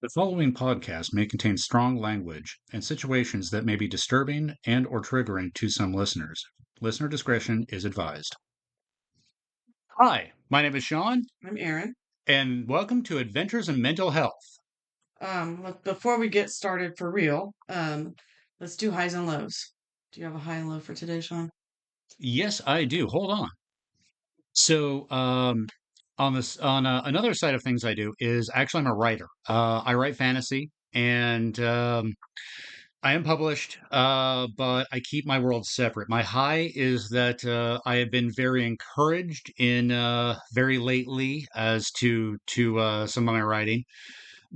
The following podcast may contain strong language and situations that may be disturbing and or triggering to some listeners. Listener discretion is advised. Hi, my name is Sean, I'm Erin. and welcome to Adventures in Mental Health. Before we get started for real, let's do highs and lows. Do you have a high and low for today, Sean? Yes, I do. Hold on. So, on another side of things I do is actually I'm a writer. I write fantasy, and I am published, but I keep my world separate. My high is that I have been very encouraged in very lately as to some of my writing,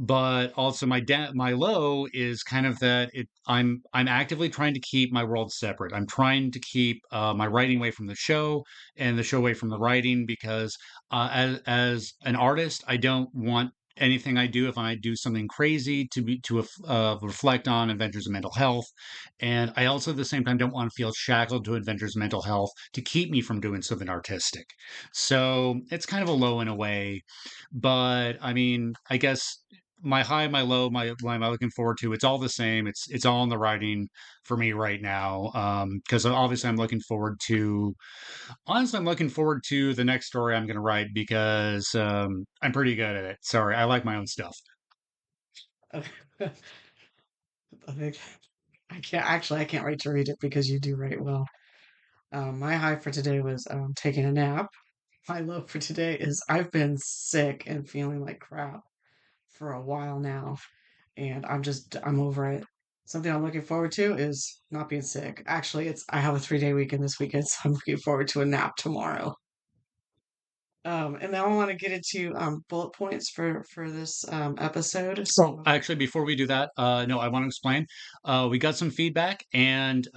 but also my low is kind of that I'm actively trying to keep my world separate. I'm trying to keep my writing away from the show and the show away from the writing because as an artist, I don't want anything I do if I do something crazy to reflect on Adventures in Mental Health, and I also at the same time don't want to feel shackled to Adventures in Mental Health to keep me from doing something artistic. So it's kind of a low in a way, but I mean, I guess my high, my low, my what am I looking forward to? It's all the same. It's all in the writing for me right now. Because obviously I'm looking forward to the next story I'm going to write because I'm pretty good at it. Sorry, I like my own stuff. I think I can't wait to read it because you do write well. My high for today was taking a nap. My low for today is I've been sick and feeling like crap for a while now, and I'm over it. Something I'm looking forward to is not being sick. Actually, it's I have a 3-day weekend this weekend, so I'm looking forward to a nap tomorrow. And now I want to get into bullet points for this episode. Well, So, actually, before we do that, no, I want to explain. We got some feedback, and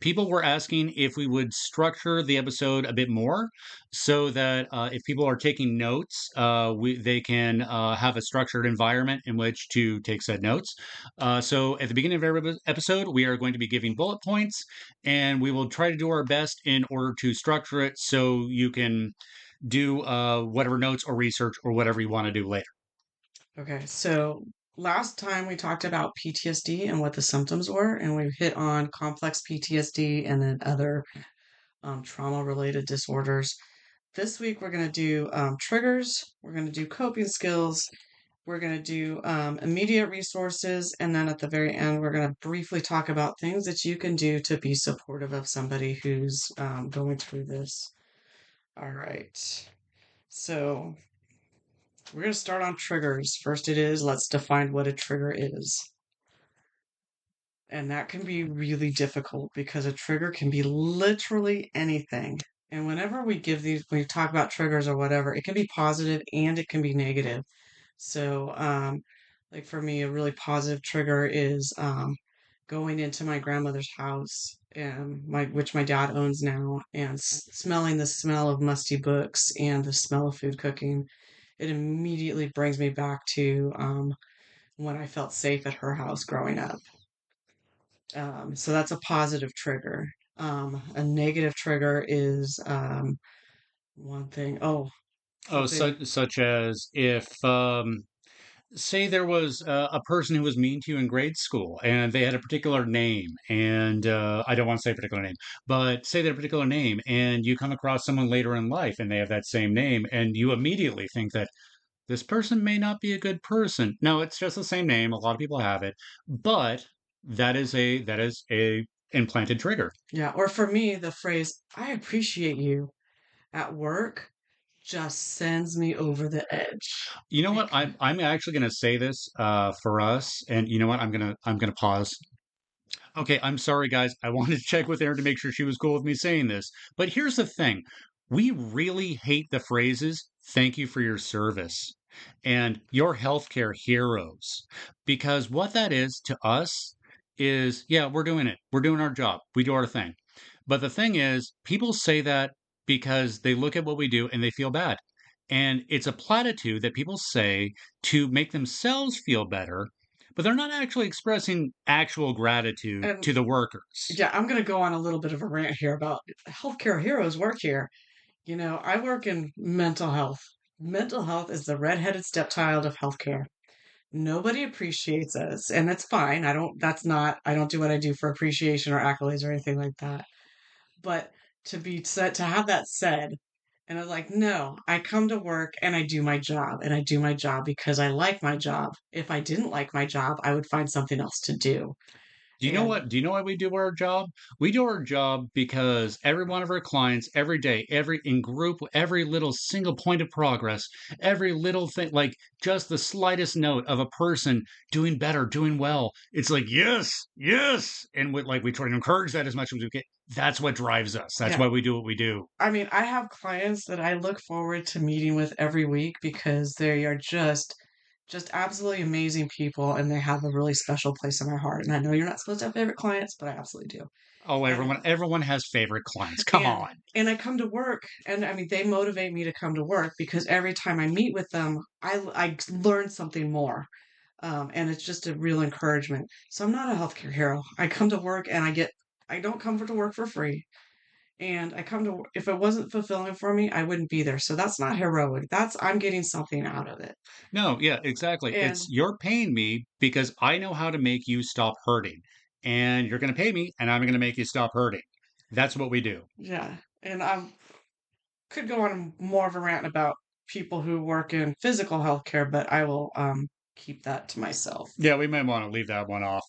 people were asking if we would structure the episode a bit more so that if people are taking notes, they can have a structured environment in which to take said notes. So, at the beginning of every episode, we are going to be giving bullet points, and we will try to do our best in order to structure it so you can do whatever notes or research or whatever you want to do later. okay, so last time we talked about PTSD and what the symptoms were, and we hit on complex PTSD and then other trauma-related disorders. This week we're going to do triggers, we're going to do coping skills, we're going to do immediate resources, and then at the very end, we're going to briefly talk about things that you can do to be supportive of somebody who's going through this. All right. So we're going to start on triggers. First, let's define what a trigger is. And that can be really difficult because a trigger can be literally anything. And whenever we talk about triggers or whatever, it can be positive and it can be negative. So, like for me, a really positive trigger is going into my grandmother's house, and which my dad owns now, and smelling the smell of musty books and the smell of food cooking. It immediately brings me back to when I felt safe at her house growing up. So that's a positive trigger. A negative trigger is one thing. Oh, Oh, something. such as if, say, there was a person who was mean to you in grade school, and they had a particular name, and I don't want to say a particular name, but say that particular name, and you come across someone later in life, and they have that same name, and you immediately think that this person may not be a good person. No, it's just the same name. A lot of people have it, but that is a implanted trigger. Yeah. Or for me, the phrase "I appreciate you" at work just sends me over the edge. You know what? Because, I'm actually going to say this for us, and you know what? I'm gonna pause. Okay, I'm sorry, guys. I wanted to check with Erin to make sure she was cool with me saying this. But here's the thing, we really hate the phrases, thank you for your service and your healthcare heroes. Because what that is to us is, yeah, we're doing it. We're doing our job. We do our thing. But the thing is, people say that because they look at what we do and they feel bad. And it's a platitude that people say to make themselves feel better, but they're not actually expressing actual gratitude and to the workers. yeah, I'm going to go on a little bit of a rant here about healthcare heroes work here. You know, I work in mental health. Mental health is the redheaded stepchild of healthcare. Nobody appreciates us, and that's fine. I don't do what I do for appreciation or accolades or anything like that. But to have that said, and I was like, no, I come to work and I do my job, and I do my job because I like my job. If I didn't like my job, I would find something else to do. Do you know And what? Do you know why we do our job? We do our job because every one of our clients, every day, every in group, every little single point of progress, every little thing, like just the slightest note of a person doing better, doing well, it's like yes, yes, and we try to encourage that as much as we can. That's what drives us. That's yeah, why we do what we do. I mean, I have clients that I look forward to meeting with every week because they are just absolutely amazing people and they have a really special place in my heart. And I know you're not supposed to have favorite clients, but I absolutely do. Oh, And everyone has favorite clients. Come and on. and I come to work and I mean they motivate me to come to work because every time I meet with them, I learn something more. And it's just a real encouragement. So I'm not a healthcare hero. I come to work and I don't come to work for free. And I come to if it wasn't fulfilling for me, I wouldn't be there. So that's not heroic. That's I'm getting something out of it. No, yeah, exactly. And It's you're paying me because I know how to make you stop hurting. And you're going to pay me and I'm going to make you stop hurting. That's what we do. yeah, and I could go on more of a rant about people who work in physical healthcare, but I will keep that to myself. Yeah, we may want to leave that one off.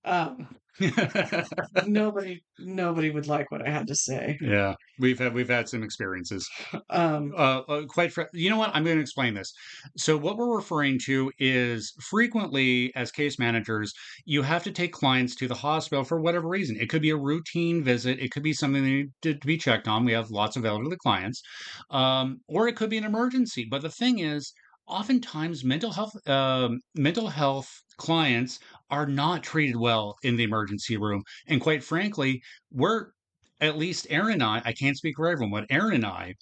Um, nobody would like what I had to say. Yeah, we've had some experiences. Um, You know what? I'm going to explain this. So, what we're referring to is frequently, as case managers, you have to take clients to the hospital for whatever reason. It could be a routine visit, it could be something that needs to be checked on. We have lots of elderly clients, or it could be an emergency. But the thing is, oftentimes, mental health clients are not treated well in the emergency room, and quite frankly, we're at least Aaron and I can't speak for everyone, but Aaron and I,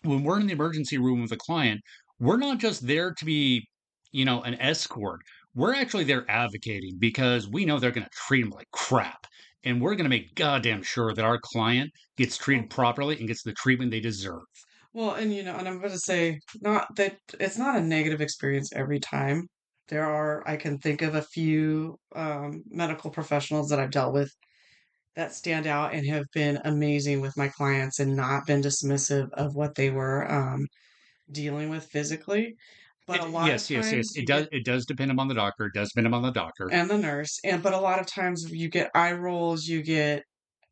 when we're in the emergency room with a client, we're not just there to be, an escort. We're actually there advocating because we know they're going to treat them like crap. And we're going to make goddamn sure that our client gets treated well, properly and gets the treatment they deserve. and and I'm going to say not that it's not a negative experience every time. I can think of a few medical professionals that I've dealt with that stand out and have been amazing with my clients and not been dismissive of what they were dealing with physically. But a lot of Yes, yes, yes. times you get, It does depend upon the doctor. It does depend upon the doctor. and the nurse, but a lot of times you get eye rolls, you get,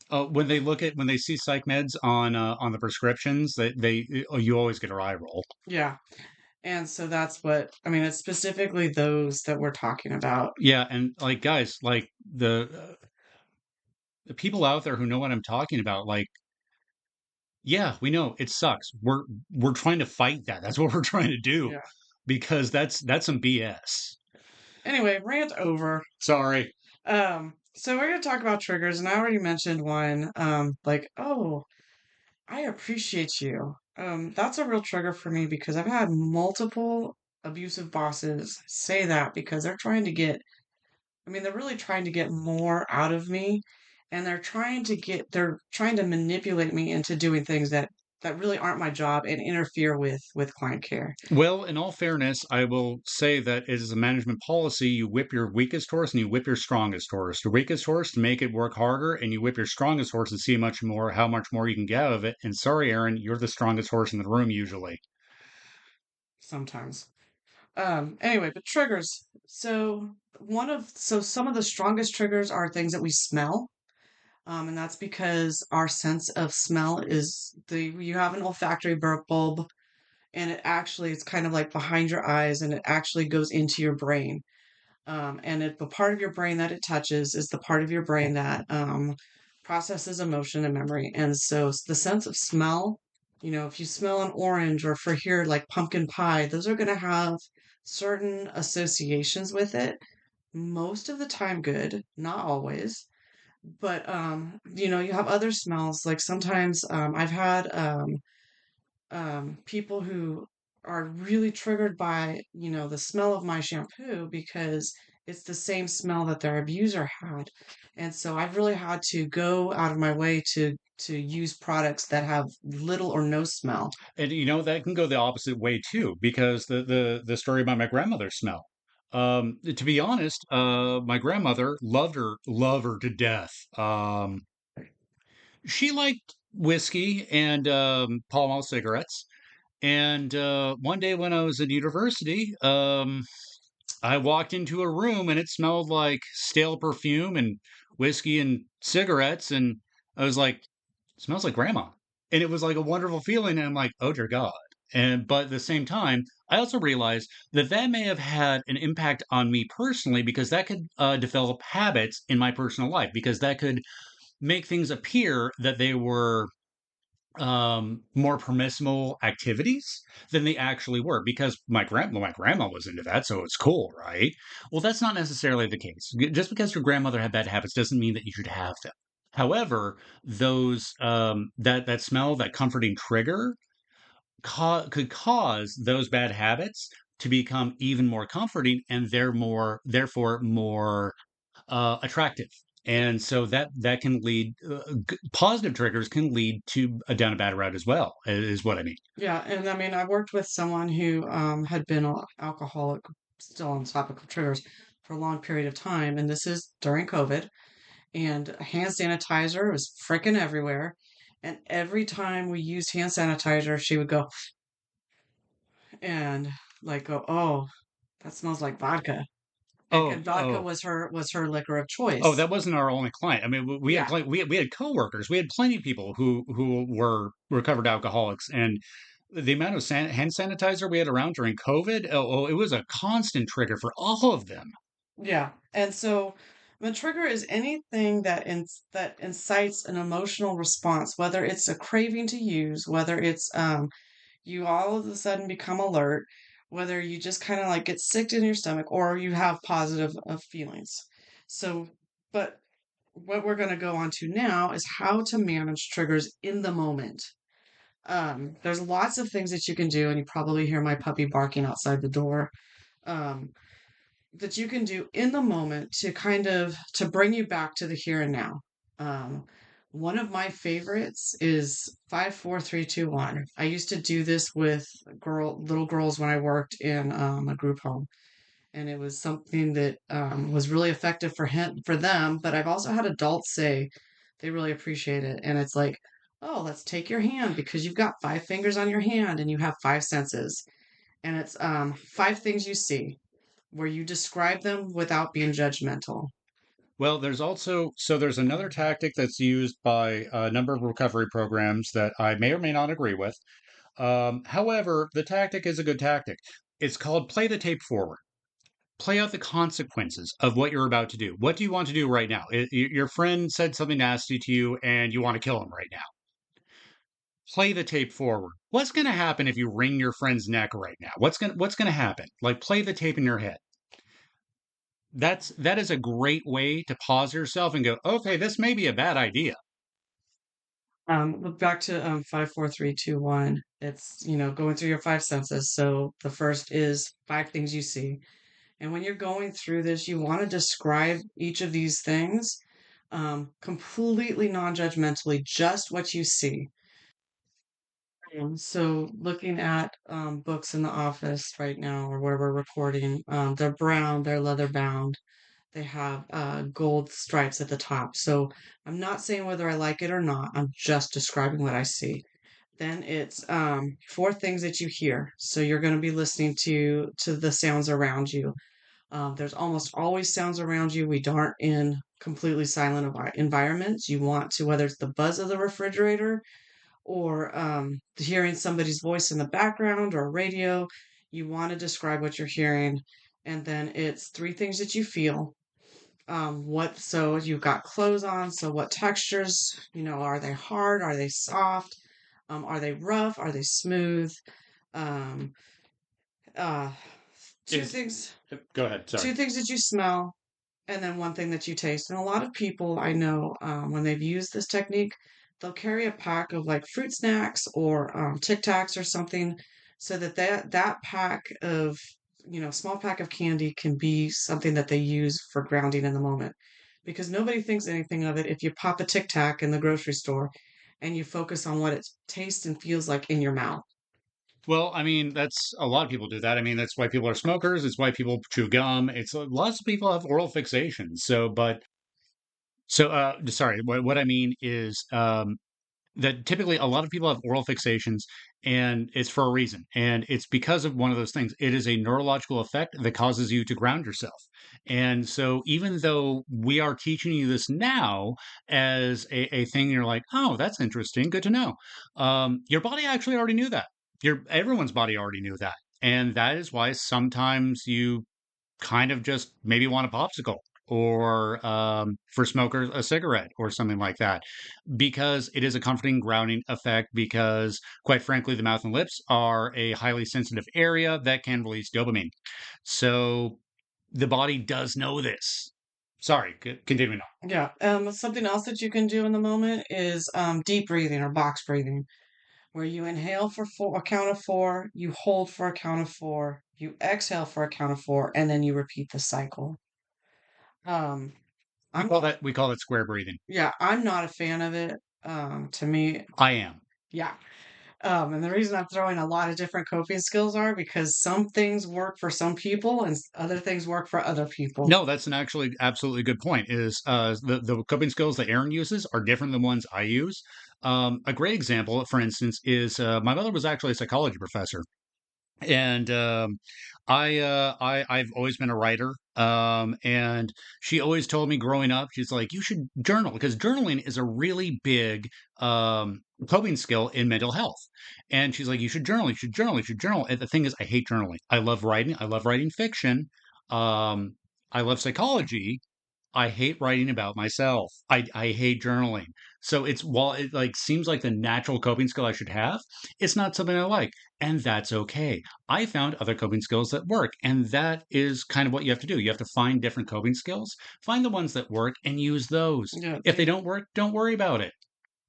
When they see psych meds on the prescriptions, you always get a eye roll. yeah. And so that's what, I mean, it's specifically those that we're talking about. Yeah, and like guys, like the people out there who know what I'm talking about, like, yeah, we know it sucks. We're trying to fight that. That's what we're trying to do Yeah. because that's some BS. Anyway, rant over. Sorry. So we're going to talk about triggers, and I already mentioned one, like, oh, I appreciate you. That's a real trigger for me because I've had multiple abusive bosses say that because I mean, they're really trying to get more out of me and they're trying to manipulate me into doing things that really aren't my job and interfere with client care. Well, in all fairness, I will say that it is a management policy. You whip your weakest horse and you whip your strongest horse. Your weakest horse to make it work harder, and you whip your strongest horse to see how much more you can get out of it. And sorry, Aaron, you're the strongest horse in the room usually. Sometimes. Anyway, but triggers. So some of the strongest triggers are things that we smell. And that's because our sense of smell is you have an olfactory bulb and it's kind of like behind your eyes and it actually goes into your brain. The part of your brain that it touches is the part of your brain that processes emotion and memory. And so the sense of smell, if you smell an orange or for here like pumpkin pie, those are going to have certain associations with it. Most of the time, good, not always. But you have other smells. Like sometimes I've had people who are really triggered by, the smell of my shampoo because it's the same smell that their abuser had. And so I've really had to go out of my way to use products that have little or no smell. And that can go the opposite way too, because the story about my grandmother's smell. To be honest, my grandmother loved her to death. She liked whiskey and Pall Mall cigarettes. And one day when I was at university, I walked into a room and it smelled like stale perfume and whiskey and cigarettes. And I was like, smells like grandma. And it was like a wonderful feeling. And I'm like, oh dear God. But at the same time, I also realized that that may have had an impact on me personally because that could develop habits in my personal life because that could make things appear that they were more permissible activities than they actually were because my grandma was into that, so it's cool, right? Well, that's not necessarily the case. Just because your grandmother had bad habits doesn't mean that you should have them. However, those that smell, that comforting trigger, could cause those bad habits to become even more comforting, and therefore more attractive. And so that can lead positive triggers can lead to down a bad route as well, is what I mean. Yeah, and I mean, I worked with someone who had been an alcoholic, still on topical triggers for a long period of time, and this is during COVID. And hand sanitizer was freaking everywhere. And every time we used hand sanitizer, she would go and like go, "Oh, that smells like vodka." And Oh, 'cause vodka oh, was her liquor of oh, choice. that wasn't our only client. I mean, we had Yeah, we had coworkers. We had plenty of people who were recovered alcoholics, and the amount of hand sanitizer we had around during COVID, it was a constant trigger for all of them. yeah. And so the trigger is anything that incites an emotional response, whether it's a craving to use, whether it's you all of a sudden become alert, whether you just kind of like get sick in your stomach or you have positive feelings. So, but what we're going to go on to now is how to manage triggers in the moment. There's lots of things that you can do, and you probably hear my puppy barking outside the door. Um, that you can do in the moment to kind of to bring you back to the here and now. Um, one of my favorites is 5 4 3 2 1. I used to do this with little girls when I worked in a group home, and it was something that was really effective for them. But I've also had adults say they really appreciate it, and it's like, oh, let's take your hand because you've got 5 fingers on your hand and you have 5 senses, and it's 5 things you see where you describe them without being judgmental. Well, there's another tactic that's used by a number of recovery programs that I may or may not agree with. However, the tactic is a good tactic. It's called play the tape forward. Play out the consequences of what you're about to do. What do you want to do right now? Your friend said something nasty to you and you want to kill him right now. Play the tape forward. What's going to happen if you wring your friend's neck right now? What's going to happen? Like play the tape in your head. That is a great way to pause yourself and go, okay, this may be a bad idea. But back to 5 4 3 2 1. It's going through your 5 senses. So the first is 5 things you see, and when you're going through this, you want to describe each of these things completely non-judgmentally, just what you see. So looking at books in the office right now, or where we're recording, they're brown, they're leather bound. They have gold stripes at the top. So I'm not saying whether I like it or not. I'm just describing what I see. Then it's 4 things that you hear. So you're going to be listening to the sounds around you. There's almost always sounds around you. We aren't in completely silent environments. You want to, whether it's the buzz of the refrigerator or hearing somebody's voice in the background or radio, you want to describe what you're hearing. And then it's 3 things that you feel. What so you've got clothes on, so what textures, are they hard, are they soft, are they rough, are they smooth? um uh two Is things Go ahead. Sorry. 2 things that you smell, and then 1 thing that you taste. And a lot of people I know, when they've used this technique, they'll carry a pack of like fruit snacks or Tic Tacs or something, so that pack of small pack of candy can be something that they use for grounding in the moment, because nobody thinks anything of it if you pop a Tic Tac in the grocery store and you focus on what it tastes and feels like in your mouth. Well, I mean, that's a lot of people do that. I mean, that's why people are smokers. It's why people chew gum. It's lots of people have oral fixations. Sorry, what I mean is, that typically a lot of people have oral fixations and it's for a reason. And it's because of one of those things. It is a neurological effect that causes you to ground yourself. And so even though we are teaching you this now as a thing, you're like, oh, that's interesting. Good to know. Your body actually already knew that. Everyone's body already knew that. And that is why sometimes you kind of just maybe want a popsicle or for smokers a cigarette or something like that because it is a comforting grounding effect because quite frankly the mouth and lips are a highly sensitive area that can release dopamine, so the body does know this. Sorry, continuing on. Yeah. Something else that you can do in the moment is deep breathing or box breathing, where you inhale for a count of four, you hold for a count of four, you exhale for a count of four, and then you repeat the cycle. Um, we I'm call that we call it square breathing. Yeah, I'm not a fan of it. To me, I am. yeah. And the reason I'm throwing a lot of different coping skills are because some things work for some people and other things work for other people. No, that's an actually absolutely good point. Is the coping skills that Aaron uses are different than ones I use. A great example, for instance, is my mother was actually a psychology professor, and I've always been a writer. And she always told me growing up, she's like, you should journal because journaling is a really big coping skill in mental health. And she's like, you should journal, you should journal, you should journal. And the thing is, I hate journaling. I love writing. I love writing fiction. Um, I love psychology. I hate writing about myself. I hate journaling. So it's while it like seems like the natural coping skill I should have, it's not something I like, and that's okay. I found other coping skills that work, and that is kind of what you have to do. You have to find different coping skills, find the ones that work, and use those. Yeah, If they don't work, don't worry about it.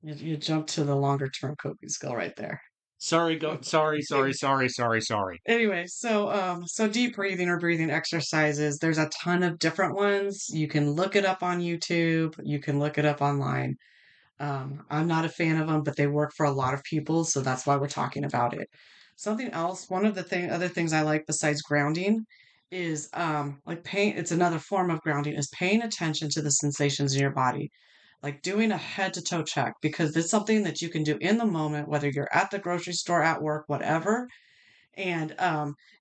you jump to the longer term coping skill right there. Sorry, go. Sorry, sorry, sorry, sorry, sorry. Anyway, so deep breathing or breathing exercises, there's a ton of different ones. You can look it up on YouTube, you can look it up online. I'm not a fan of them, but they work for a lot of people, so that's why we're talking about it. Something else, one of the other things I like besides grounding is like paying, it's another form of grounding, is paying attention to the sensations in your body. Like doing a head to toe check because it's something that you can do in the moment, whether you're at the grocery store, at work, whatever, and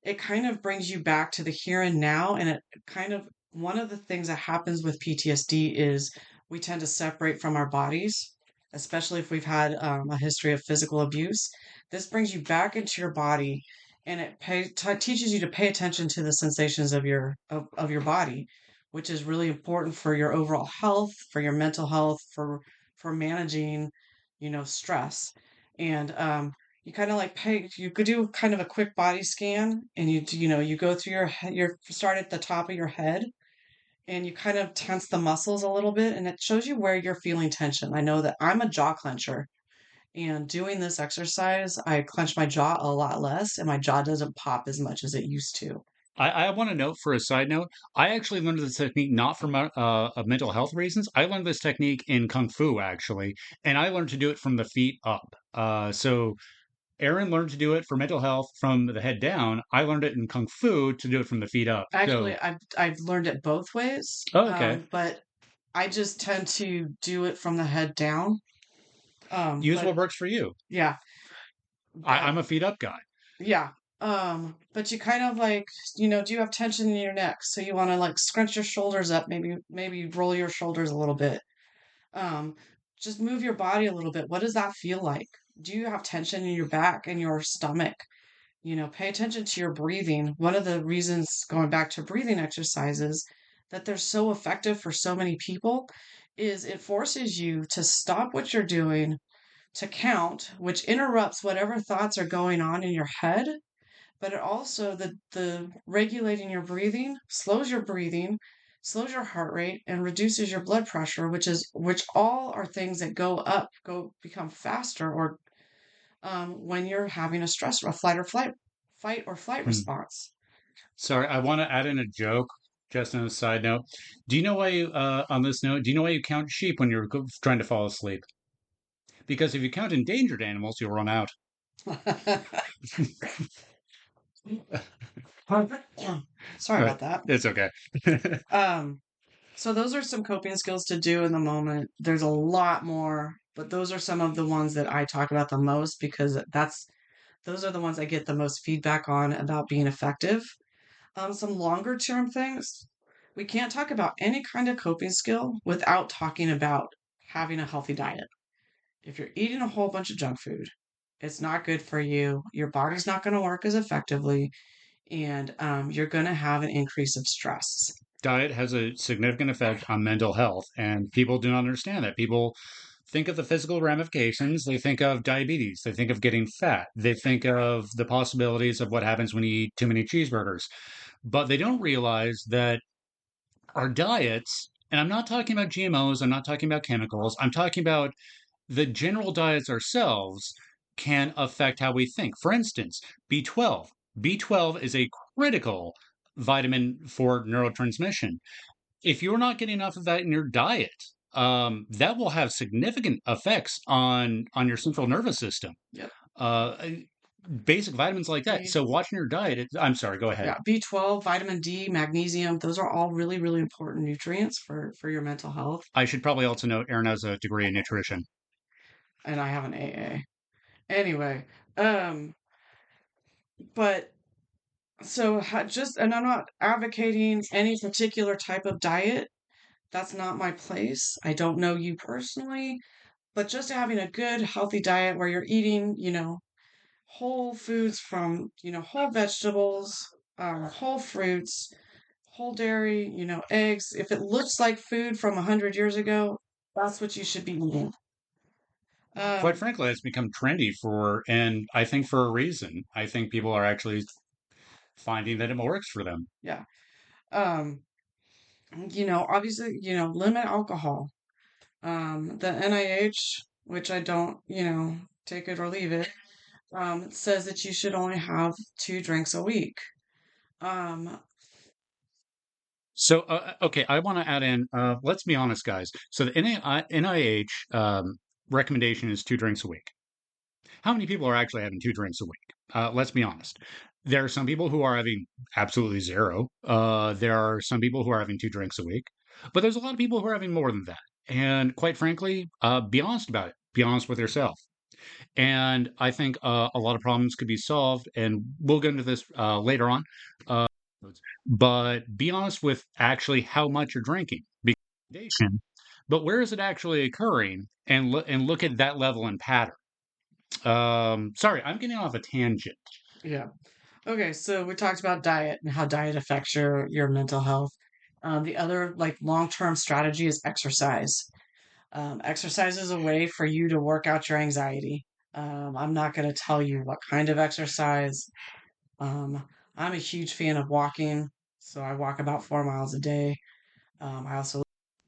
it kind of brings you back to the here and now. And it kind of, one of the things that happens with PTSD is we tend to separate from our bodies, especially if we've had a history of physical abuse. This brings you back into your body, and it teaches you to pay attention to the sensations of your body, which is really important for your overall health, for your mental health, for managing, stress. And you kind of like pay, you could do kind of a quick body scan, and you go through your head, you start at the top of your head, and you kind of tense the muscles a little bit, and it shows you where you're feeling tension. I know that I'm a jaw clencher, and doing this exercise I clench my jaw a lot less, and my jaw doesn't pop as much as it used to. I want to note for a side note, I actually learned this technique not for mental health reasons. I learned this technique in Kung Fu, actually, and I learned to do it from the feet up. So Aaron learned to do it for mental health from the head down. I learned it in Kung Fu to do it from the feet up. Actually, So, I've learned it both ways, oh, okay. but I just tend to do it from the head down. Use But what works for you. yeah, I'm but a feet up guy. yeah. But you kind of like, do you have tension in your neck? So you want to like scrunch your shoulders up, maybe roll your shoulders a little bit. Um, just move your body a little bit. What does that feel like? Do you have tension in your back and your stomach? Pay attention to your breathing. One of the reasons, going back to breathing exercises, that they're so effective for so many people is it forces you to stop what you're doing, to count, which interrupts whatever thoughts are going on in your head. But it also, the regulating your breathing, slows your heart rate, and reduces your blood pressure, which all are things that become faster, or when you're having a stress, a fight or flight Hmm. response. Sorry, I want to add in a joke, just on a side note. Do you know why on this note, do you know why you count sheep when you're trying to fall asleep? Because if you count endangered animals, you'll run out. Sorry Right. about that. It's okay. Um, so those are some coping skills to do in the moment. There's a lot more, but those are some of the ones that I talk about the most because those are the ones I get the most feedback on about being effective. Some longer term things. We can't talk about any kind of coping skill without talking about having a healthy diet. If you're eating a whole bunch of junk food, it's not good for you. Your body's not going to work as effectively, and you're going to have an increase of stress. Diet has a significant effect on mental health, and people do not understand that. People think of the physical ramifications. They think of diabetes. They think of getting fat. They think of the possibilities of what happens when you eat too many cheeseburgers. But they don't realize that our diets, and I'm not talking about GMOs, I'm not talking about chemicals, I'm talking about the general diets ourselves can affect how we think. For instance, B12. B12 is a critical vitamin for neurotransmission. If you're not getting enough of that in your diet, that will have significant effects on your central nervous system. Yep. Uh, Basic vitamins like that. B, So watching your diet, I'm sorry, go ahead. yeah, B12, vitamin D, magnesium, those are all really, really important nutrients for your mental health. I should probably also note Aaron has a degree in nutrition. And I have an AA. Anyway, um, but and I'm not advocating any particular type of diet. That's not my place. I don't know you personally, but just having a good, healthy diet where you're eating, whole foods from, whole vegetables, whole fruits, whole dairy, eggs. If it looks like food from 100 years ago, that's what you should be eating. Quite Um, frankly, it's become trendy and I think for a reason. I think people are actually finding that it works for them. yeah. Um, Obviously, limit alcohol. The NIH, which I don't, take it or leave it, says that you should only have 2 drinks a week. Um, So, okay, I want to add in, let's be honest, guys. So the NIH recommendation is 2 drinks a week. How many people are actually having 2 drinks a week? Let's be honest. There are some people who are having absolutely zero. There are some people who are having 2 drinks a week, but there's a lot of people who are having more than that. And quite frankly, be honest about it. Be honest with yourself. And I think a lot of problems could be solved, and we'll get into this later on. Uh, but be honest with actually how much you're drinking. But where is it actually occurring? And look at that level and pattern. Sorry, I'm getting off a tangent. yeah. Okay, so we talked about diet and how diet affects your mental health. The other like long-term strategy is exercise. Exercise is a way for you to work out your anxiety. I'm not going to tell you what kind of exercise. Um, I'm a huge fan of walking, so I walk about 4 miles a day. I also,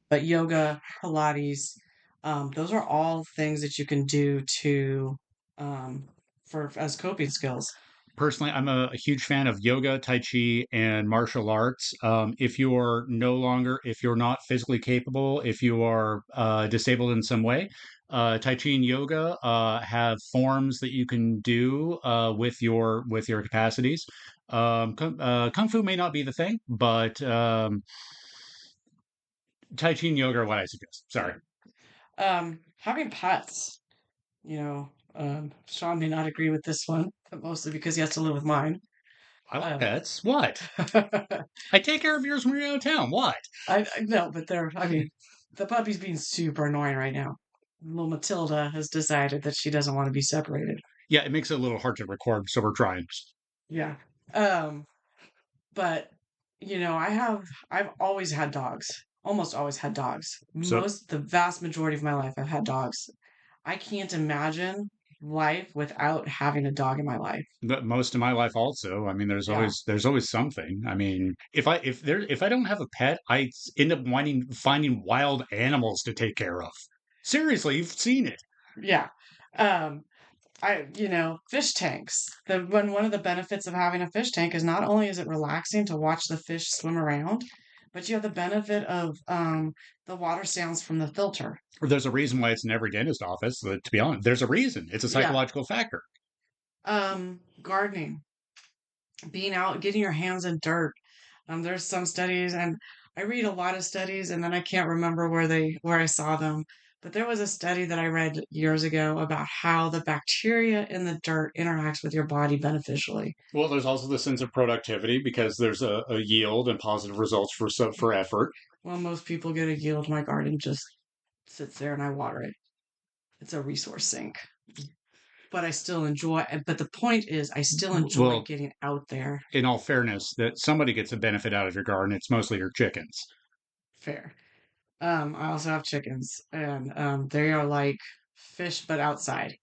but yoga, Pilates, those are all things that you can do to, for as coping skills. Personally, I'm a huge fan of yoga, Tai Chi, and martial arts. If you're not physically capable, if you are disabled in some way, Tai Chi and yoga have forms that you can do with your capacities. Kung Fu may not be the thing, but Tai Chi and yoga are what I suggest. Sorry, Yeah. Having pets, Sean may not agree with this one, but mostly because he has to live with mine. I like Um, pets. What? I, I take care of yours when you're out of town. What? I no, but I mean, the puppy's being super annoying right now. Little Matilda has decided that she doesn't want to be separated. Yeah, it makes it a little hard to record, so we're trying. Yeah. Um, but I've always had dogs. Almost always had dogs. So The vast majority of my life, I've had dogs. I can't imagine life without having a dog in my life. but most of my life also, I mean, there's Yeah. always something. I mean, if I don't have a pet, end up finding wild animals to take care of. Seriously, you've seen it. Yeah. Um, fish tanks. One of the benefits of having a fish tank is not only is it relaxing to watch the fish swim around, but you have the benefit of the water sounds from the filter. There's a reason why it's in every dentist office. To be honest, there's a reason. It's a Yeah. psychological factor. Gardening, being out, getting your hands in dirt. There's some studies, and I read a lot of studies, and then I can't remember where I saw them. But there was a study that I read years ago about how the bacteria in the dirt interacts with your body beneficially. Well, there's also the sense of productivity because there's a yield and positive results for effort. Well, most people get a yield. My garden just sits there and I water it. It's a resource sink. But I still enjoy, but the point is, I still enjoy Well, getting out there. in all fairness, that somebody gets a benefit out of your garden. It's mostly your chickens, Fair. I also have chickens, and they are like fish, but outside.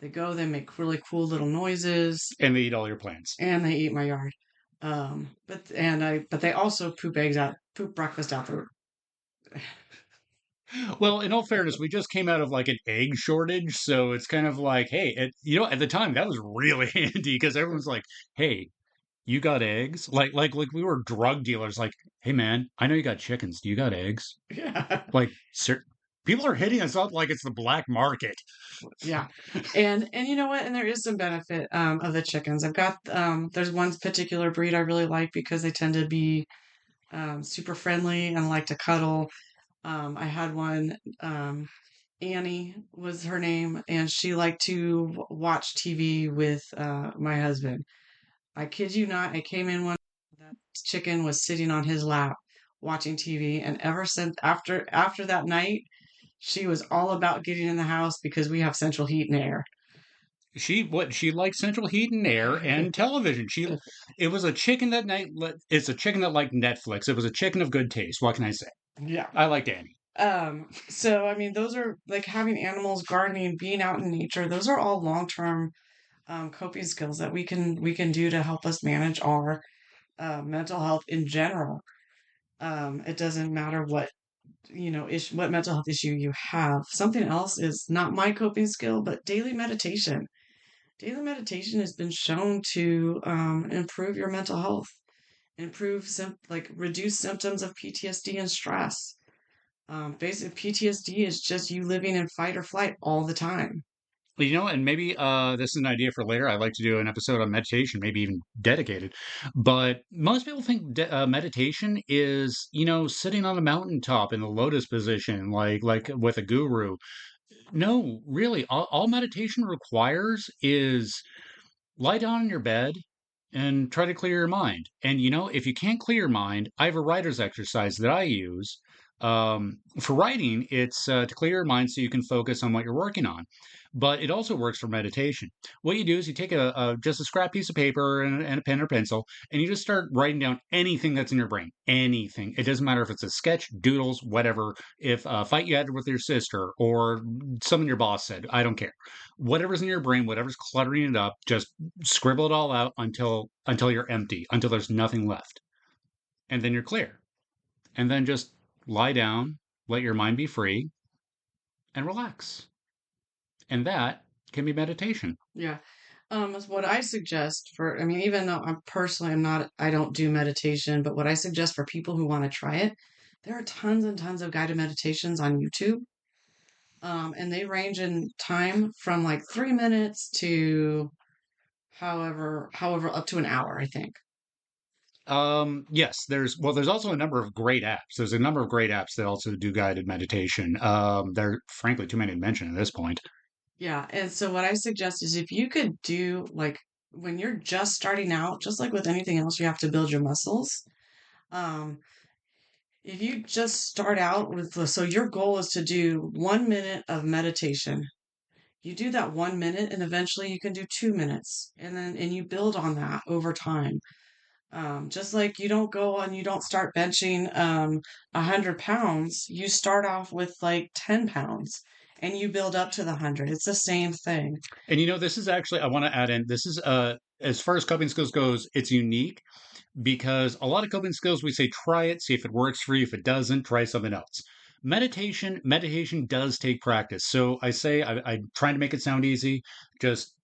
They go, they make really cool little noises, and they eat all your plants. and they eat my yard. But they also poop breakfast out the. Well, in all fairness, we just came out of like an egg shortage, so it's kind of like, hey, at the time that was really handy because everyone's like, hey, you got eggs? Like we were drug dealers. Like, hey man, I know you got chickens. Do you got eggs? Yeah, Like, sir, people are hitting us up like it's the black market. yeah, and you know what? And there is some benefit of the chickens. I've got there's one particular breed I really like because they tend to be super friendly and like to cuddle. I had one, Annie was her name, and she liked to watch TV with my husband. I kid you not, I came in one, that chicken was sitting on his lap watching TV, and ever since after that night, she was all about getting in the house because we have central heat and air. She liked central heat and air and television. It was a chicken that night. It's a chicken that liked Netflix. It was a chicken of good taste. What can I say? Yeah. I liked Annie. So I mean, those are like having animals, gardening, being out in nature. Those are all long-term coping skills that we can do to help us manage our mental health in general. It doesn't matter what mental health issue you have. Something else is not my coping skill, but daily meditation. Daily meditation has been shown to improve your mental health, reduce symptoms of PTSD and stress. Basic PTSD is just you living in fight or flight all the time. Well, and maybe this is an idea for later. I'd like to do an episode on meditation, maybe even dedicated. But most people think meditation is, sitting on a mountaintop in the lotus position, like with a guru. No, really, all meditation requires is lie down in your bed and try to clear your mind. And if you can't clear your mind, I have a writer's exercise that I use. For writing, it's to clear your mind so you can focus on what you're working on. But it also works for meditation. What you do is you take just a scrap piece of paper and a pen or pencil, and you just start writing down anything that's in your brain. Anything. It doesn't matter if it's a sketch, doodles, whatever. If a fight you had with your sister or something your boss said, I don't care. Whatever's in your brain, whatever's cluttering it up, just scribble it all out until you're empty, until there's nothing left. And then you're clear. And then just lie down, let your mind be free, and relax. And that can be meditation. Yeah. Is what I suggest for, I mean, even though I don't do meditation, but what I suggest for people who want to try it, there are tons and tons of guided meditations on YouTube. And they range in time from like 3 minutes to however, up to an hour, I think. Yes, there's also a number of great apps. There's a number of great apps that also do guided meditation. There are frankly too many to mention at this point. Yeah. And so what I suggest is if you could do like when you're just starting out, just like with anything else, you have to build your muscles. Um, if you just start out so your goal is to do 1 minute of meditation. You do that 1 minute and eventually you can do 2 minutes and you build on that over time. Just like you don't start benching 100 pounds, you start off with like 10 pounds and you build up to the 100. It's the same thing. And this is actually I want to add in. This is as far as coping skills goes, it's unique because a lot of coping skills we say try it, see if it works for you. If it doesn't, try something else. Meditation does take practice. So I say I'm trying to make it sound easy. Just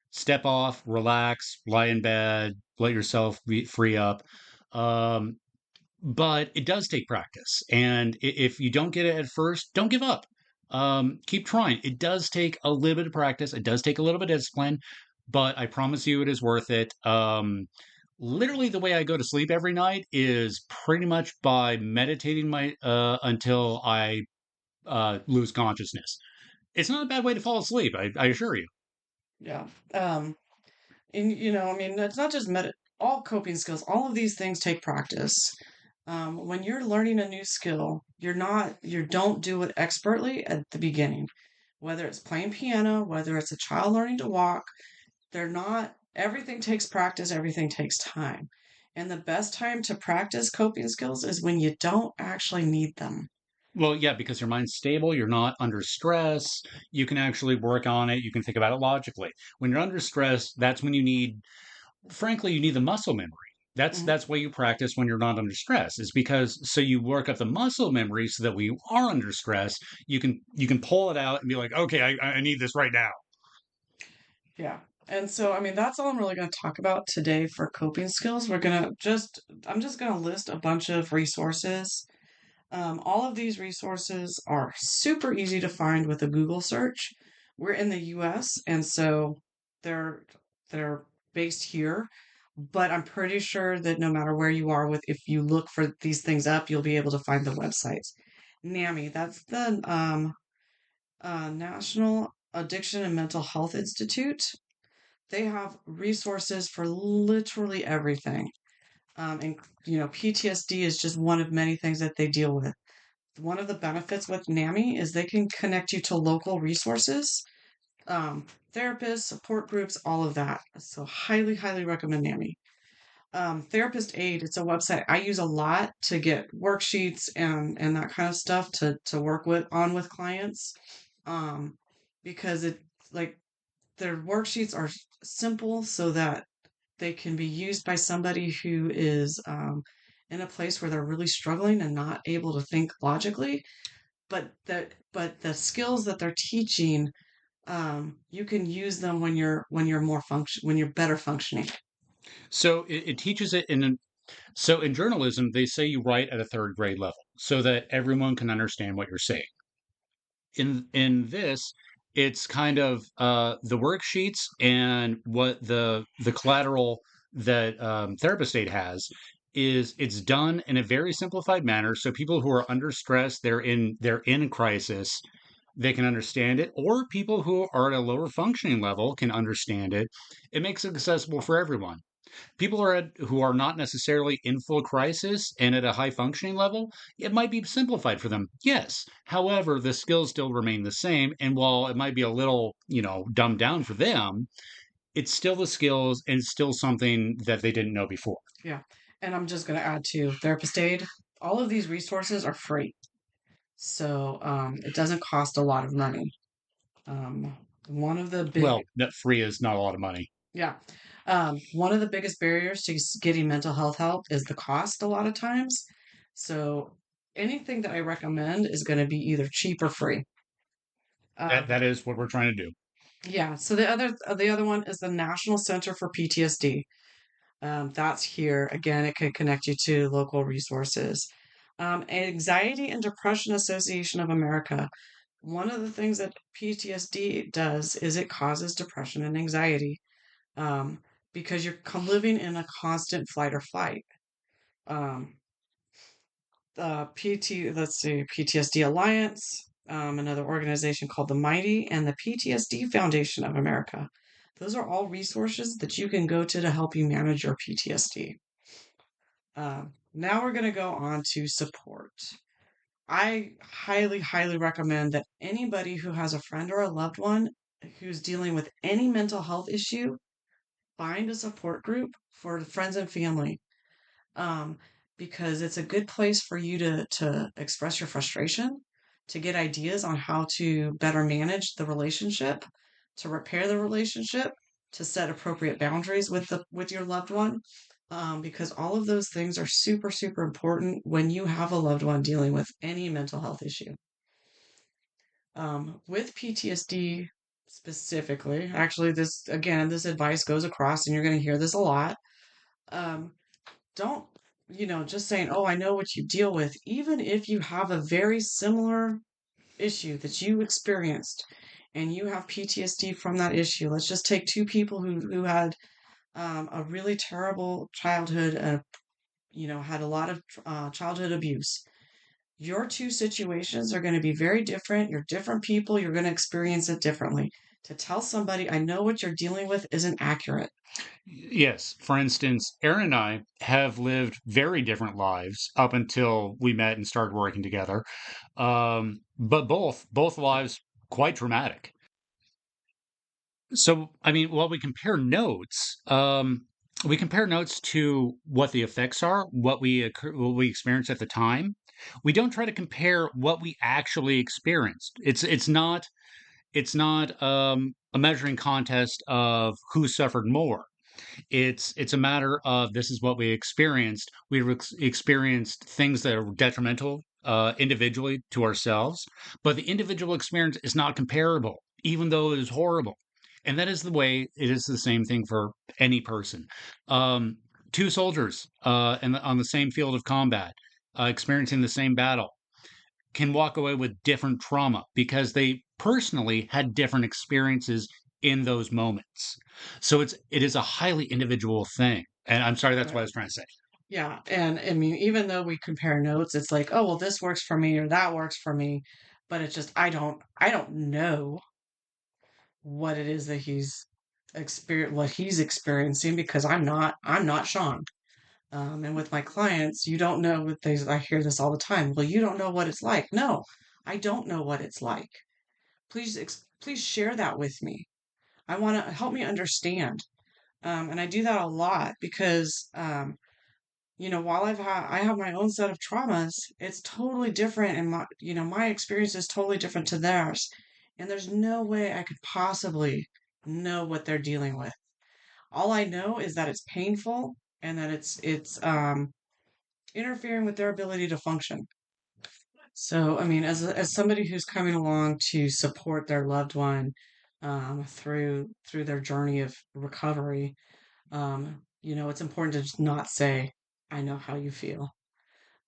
step off, relax, lie in bed, let yourself free up. Um, but it does take practice, and if you don't get it at first, don't give up. Keep trying. It does take a little bit of practice. It does take a little bit of discipline, but I promise you it is worth it. Literally, the way I go to sleep every night is pretty much by meditating my until I lose consciousness. It's not a bad way to fall asleep, I assure you. Yeah. Um, and I mean, it's not just all coping skills, all of these things take practice. When you're learning a new skill, you don't do it expertly at the beginning. Whether it's playing piano, whether it's a child learning to walk, everything takes practice, everything takes time. And the best time to practice coping skills is when you don't actually need them. Well, yeah, because your mind's stable, you're not under stress, you can actually work on it, you can think about it logically. When you're under stress, that's when you need, frankly, you need the muscle memory. Mhm. That's why you practice when you're not under stress. Is because so you work up the muscle memory so that when you are under stress, you can pull it out and be like, okay, I need this right now. Yeah. And so, I mean, that's all I'm really going to talk about today for coping skills. I'm just going to list a bunch of resources. All of these resources are super easy to find with a Google search. We're in the US, and so they're they're based here, but I'm pretty sure that no matter where you are if you look for these things up, you'll be able to find the websites. NAMI, that's the National Addiction and Mental Health Institute. They have resources for literally everything. And PTSD is just one of many things that they deal with. One of the benefits with NAMI is they can connect you to local resources, therapists, support groups, all of that. So highly, highly recommend NAMI. Therapistaid, it's a website I use a lot to get worksheets and that kind of stuff to work with clients. Um, because it like their worksheets are simple so that they can be used by somebody who is in a place where they're really struggling and not able to think logically. But the skills that they're teaching, you can use them when you're better functioning. So it teaches it so in journalism, they say you write at a third grade level so that everyone can understand what you're saying. In this, it's kind of the worksheets and what the collateral that Therapistaid has is it's done in a very simplified manner. So people who are under stress, they're in crisis, they can understand it, or people who are at a lower functioning level can understand it. It makes it accessible for everyone. People who are not necessarily in full crisis and at a high functioning level, it might be simplified for them. Yes. However, the skills still remain the same. And while it might be a little, dumbed down for them, it's still the skills and it's still something that they didn't know before. Yeah. And I'm just going to add to Therapist Aid. All of these resources are free. So it doesn't cost a lot of money. Um, one of the big, Well, that free is not a lot of money. yeah, one of the biggest barriers to getting mental health help is the cost a lot of times. So anything that I recommend is going to be either cheap or free. That Um, that is what we're trying to do. yeah. So the other one is the National Center for PTSD. That's here. Again, it can connect you to local resources. Anxiety and Depression Association of America. One of the things that PTSD does is it causes depression and anxiety um, because you're living in a constant flight or fight. Um, let's see, PTSD Alliance, another organization called the Mighty, and the PTSD Foundation of America. Those are all resources that you can go to help you manage your PTSD. Now we're going to go on to support. I highly, highly recommend that anybody who has a friend or a loved one who's dealing with any mental health issue find a support group for friends and family, um, because it's a good place for you to express your frustration, to get ideas on how to better manage the relationship, to repair the relationship, to set appropriate boundaries with your loved one. Because all of those things are super, super important when you have a loved one dealing with any mental health issue. With PTSD specifically, actually, this advice goes across, and you're going to hear this a lot. Um, don't, just saying, oh, I know what you deal with, even if you have a very similar issue that you experienced, and you have PTSD from that issue. Let's just take two people who had a really terrible childhood, had a lot of childhood abuse. Your two situations are going to be very different. You're different people. You're going to experience it differently. To tell somebody, I know what you're dealing with, isn't accurate. Yes. For instance, Aaron and I have lived very different lives up until we met and started working together. But both lives quite dramatic. So, I mean, while we compare notes to what the effects are, what we experience at the time. We don't try to compare what we actually experienced. It's not a measuring contest of who suffered more. It's a matter of this is what we experienced. Experienced things that are detrimental individually to ourselves, but the individual experience is not comparable, even though it is horrible. And that is the way it is the same thing for any person. Um, Two soldiers on the same field of combat, experiencing the same battle can walk away with different trauma because they personally had different experiences in those moments. So it is a highly individual thing. And I'm sorry, that's what I Right. was trying to say. Yeah. And I mean, even though we compare notes, it's like, oh, well, this works for me or that works for me. But it's just, I don't know what it is that what he's experiencing because I'm not Sean. And with my clients, you don't know what I hear this all the time. Well, you don't know what it's like. No, I don't know what it's like. Please share that with me. I want to help me understand. And I do that a lot because, while I have my own set of traumas, it's totally different. And my experience is totally different to theirs. And there's no way I could possibly know what they're dealing with. All I know is that it's painful and that it's interfering with their ability to function. So, I mean, as somebody who's coming along to support their loved one through their journey of recovery, it's important to just not say, "I know how you feel."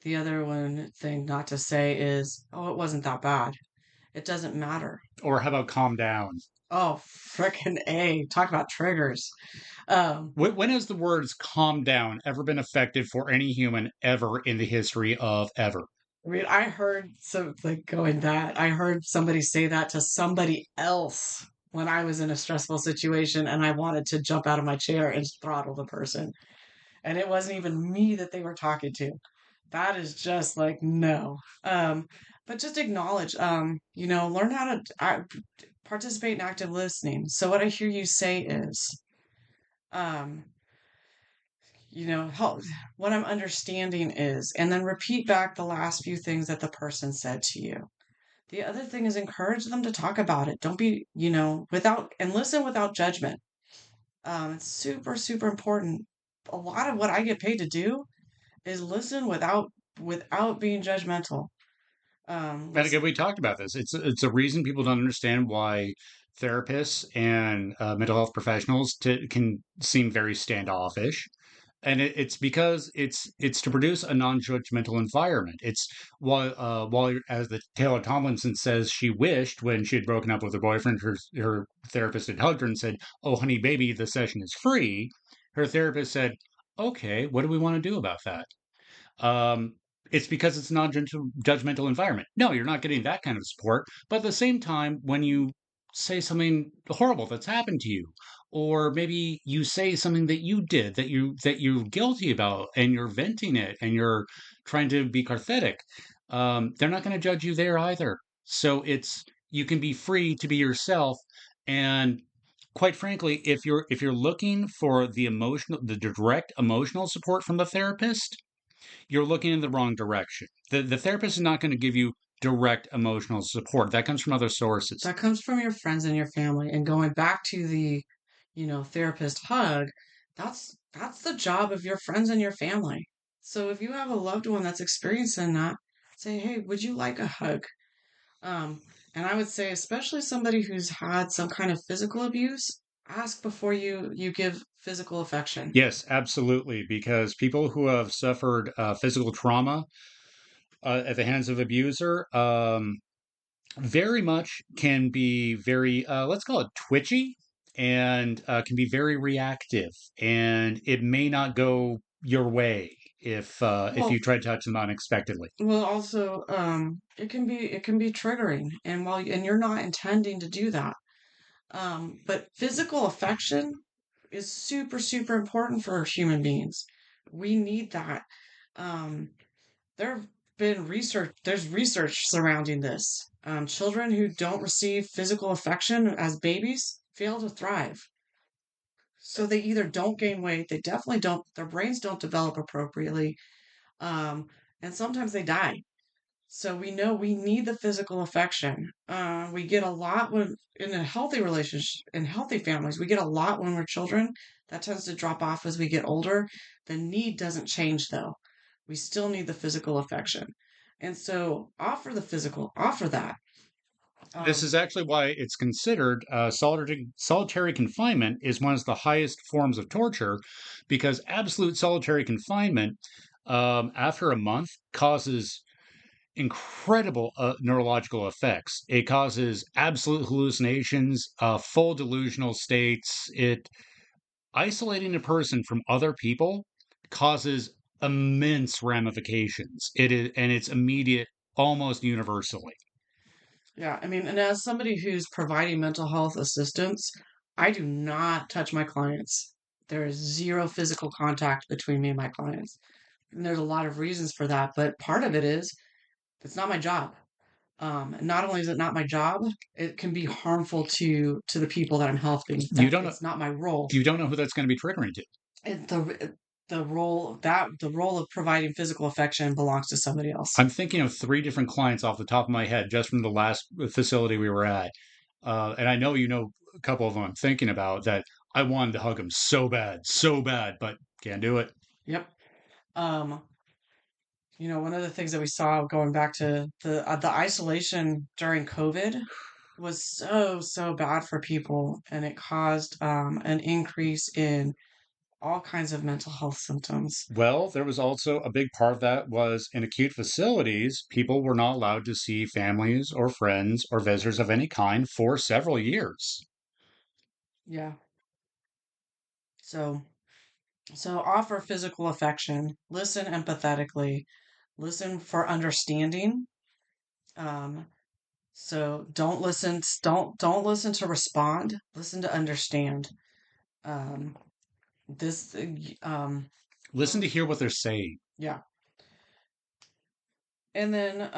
The other one thing not to say is, "Oh, it wasn't that bad." It doesn't matter. Or how about calm down? Oh, frickin' A. Talk about triggers. Um, When has the words calm down ever been effective for any human ever in the history of ever? I heard I heard somebody say that to somebody else when I was in a stressful situation and I wanted to jump out of my chair and throttle the person. And it wasn't even me that they were talking to. That is just like, no. But just acknowledge, learn how to participate in active listening. So what I hear you say is, um, help, what I'm understanding is, and then repeat back the last few things that the person said to you. The other thing is encourage them to talk about it. Don't be, without, and listen without judgment. It's super, super important. A lot of what I get paid to do is listen without being judgmental. And again, Listen. we talked about this. It's a reason people don't understand why therapists and mental health professionals can seem very standoffish, and it's because it's to produce a non-judgmental environment. It's as the Taylor Tomlinson says, she wished when she had broken up with her boyfriend, her therapist had hugged her and said, "Oh, honey, baby, the session is free." Her therapist said, "Okay, what do we want to do about that?" um, it's because it's not a judgmental environment. No, you're not getting that kind of support. But at the same time, when you say something horrible that's happened to you, or maybe you say something that you did that you're guilty about, and you're venting it, and you're trying to be cathartic, they're not going to judge you there either. So you can be free to be yourself, and quite frankly, if you're looking for the direct emotional support from the therapist, you're looking in the wrong direction. The therapist is not going to give you direct emotional support. That comes from other sources. That comes from your friends and your family. And going back to the, therapist hug, that's the job of your friends and your family. So if you have a loved one that's experiencing that, say, hey, would you like a hug? Um, and I would say, especially somebody who's had some kind of physical abuse, ask before you give physical affection. Yes, absolutely. Because people who have suffered physical trauma at the hands of abuser, very much can be very, let's call it twitchy, and can be very reactive, and it may not go your way if you Well, try to touch them unexpectedly. also, it can be triggering, and you're not intending to do that. But physical affection is super, super important for human beings. We need that. Um, there's research surrounding this. Children who don't receive physical affection as babies fail to thrive. So they either don't gain weight, they definitely don't, their brains don't develop appropriately, um, and sometimes they die. So we know we need the physical affection. We get a lot when in a healthy relationship, in healthy families, we get a lot when we're children. That tends to drop off as we get older. The need doesn't change though. We still need the physical affection. And so offer that. This is Um, actually why it's considered solitary confinement is one of the highest forms of torture, because absolute solitary confinement after a month causes incredible neurological effects. It causes absolute hallucinations, full delusional states. It isolating a person from other people causes immense ramifications. It is, and it's immediate, almost universally. yeah, I mean, and as somebody who's providing mental health assistance, I do not touch my clients. There is zero physical contact between me and my clients. And there's a lot of reasons for that, but part of it is it's not my job. And not only is it not my job, it can be harmful to the people that I'm helping. You That don't know, it's not my role. you don't know who that's going to be triggering to. And the role of providing physical affection belongs to somebody else. I'm thinking of three different clients off the top of my head just from the last facility we were at. And I know you know a couple of them I'm thinking about that I wanted to hug them so bad, but can't do it. Yep. Um, one of the things that we saw going back to the isolation during COVID was so bad for people, and it caused an increase in all kinds of mental health symptoms. Well, there was also a big part of that was in acute facilities, people were not allowed to see families or friends or visitors of any kind for several years. Yeah. So offer physical affection, listen empathetically, listen for understanding. Um, so don't listen to respond, listen to understand. Um, this Listen to hear what they're saying. yeah. And then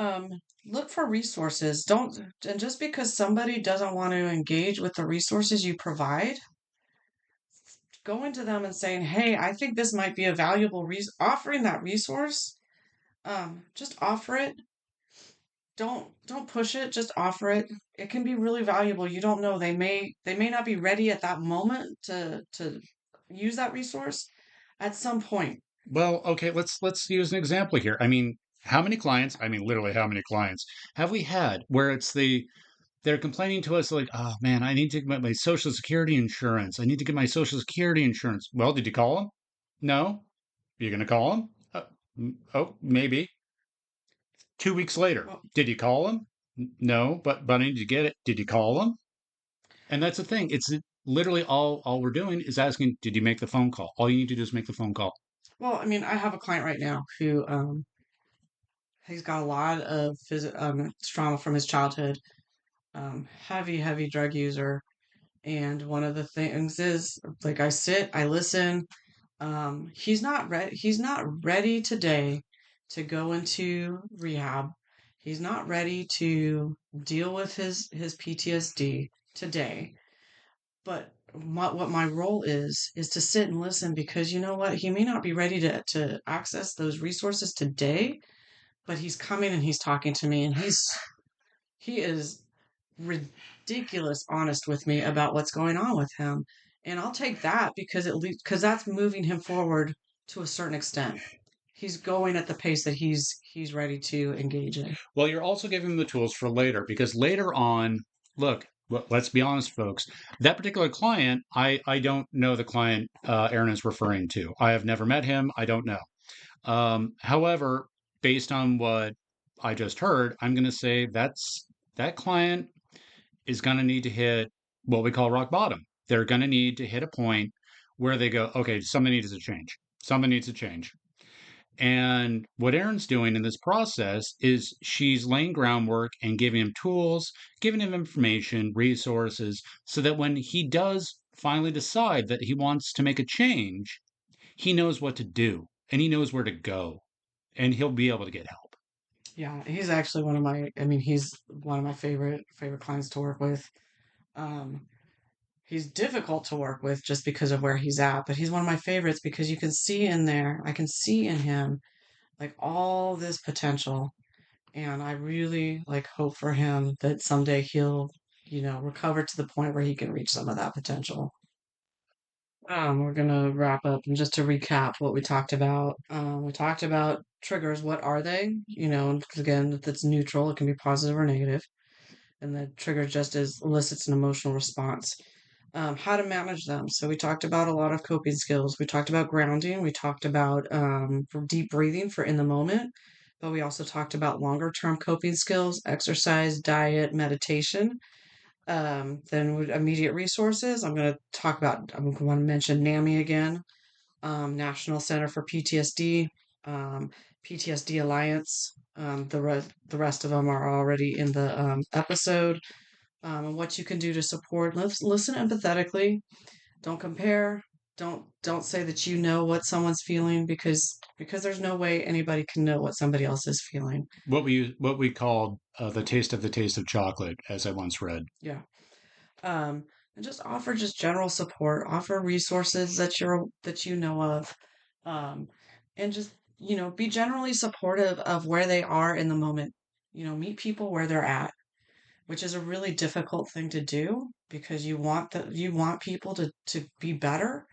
look for resources. Don't and just because somebody doesn't want to engage with the resources you provide, going to them and saying, "Hey, I think this might be a valuable offering that resource. Just offer it. Don't push it, just offer it. It can be really valuable. You don't know. They may not be ready at that moment to use that resource at some point. Well, okay, let's use an example here. I mean, how many clients, I mean literally how many clients have we had where they're complaining to us like, "Oh man, I need to get my social security insurance. I need to get my social security insurance." Well, did you call them? No. You're going to call them? Oh, maybe. 2 weeks later, Well, did you call them? No, but I need to get it. Did you call them? And that's the thing. It's literally all we're doing is asking, did you make the phone call? All you need to do is make the phone call. I mean, I have a client right now who he's got a lot of trauma from his childhood. Heavy drug user, and one of the things is like I listen. He's not ready today to go into rehab. He's not ready to deal with his PTSD today. But what my role is to sit and listen, because you know what? He may not be ready to access those resources today, but he's coming and he's talking to me, and he is ridiculous honest with me about what's going on with him. And I'll take that because because that's moving him forward to a certain extent. He's going at the pace that he's ready to engage in. Well, you're also giving them the tools for later because later on, look, let's be honest, folks. That particular client, I don't know the client Aaron is referring to. I have never met him. I don't know. However, based on what I just heard, I'm going to say that's that client is going to need to hit what we call rock bottom. They're going to need to hit a point where they go, okay, something needs to change. Something needs to change. And what Erin's doing in this process is she's laying groundwork and giving him tools, giving him information, resources, so that when he does finally decide that he wants to make a change, he knows what to do and he knows where to go and he'll be able to get help. Yeah, he's actually one of my, I mean, he's one of my favorite clients to work with. Um, he's difficult to work with just because of where he's at, but he's one of my favorites because you can see in there, I can see in him like all this potential. And I really like hope for him that someday he'll, recover to the point where he can reach some of that potential. We're gonna wrap up and just to recap what we talked about. We talked about triggers. What are they? Because again, if it's neutral, it can be positive or negative. And the trigger just is elicits an emotional response. How to manage them. So we talked about a lot of coping skills. We talked about grounding. We talked about deep breathing for in the moment. But we also talked about longer term coping skills, exercise, diet, meditation. Then with immediate resources, I'm going to mention NAMI again, National Center for PTSD, um, PTSD Alliance. The rest of them are already in the episode. And what you can do to support. Listen empathetically. Don't compare. Don't say that you know what someone's feeling because there's no way anybody can know what somebody else is feeling. What we called the taste of chocolate, as I once read. Yeah. um, and just offer just general support, offer resources that you know of, um, and just be generally supportive of where they are in the moment. Meet people where they're at, which is a really difficult thing to do because you want people to be better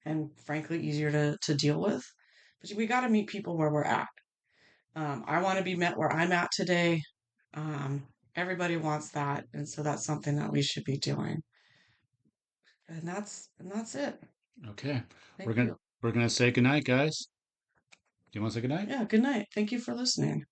and frankly easier to deal with. But we got to meet people where we're at. I want to be met where I'm at today. Um, Everybody wants that, and so that's something that we should be doing. And that's it. Okay, we're Thank gonna you. we're gonna say goodnight, guys. Do you want to say goodnight? Yeah, good night. Thank you for listening.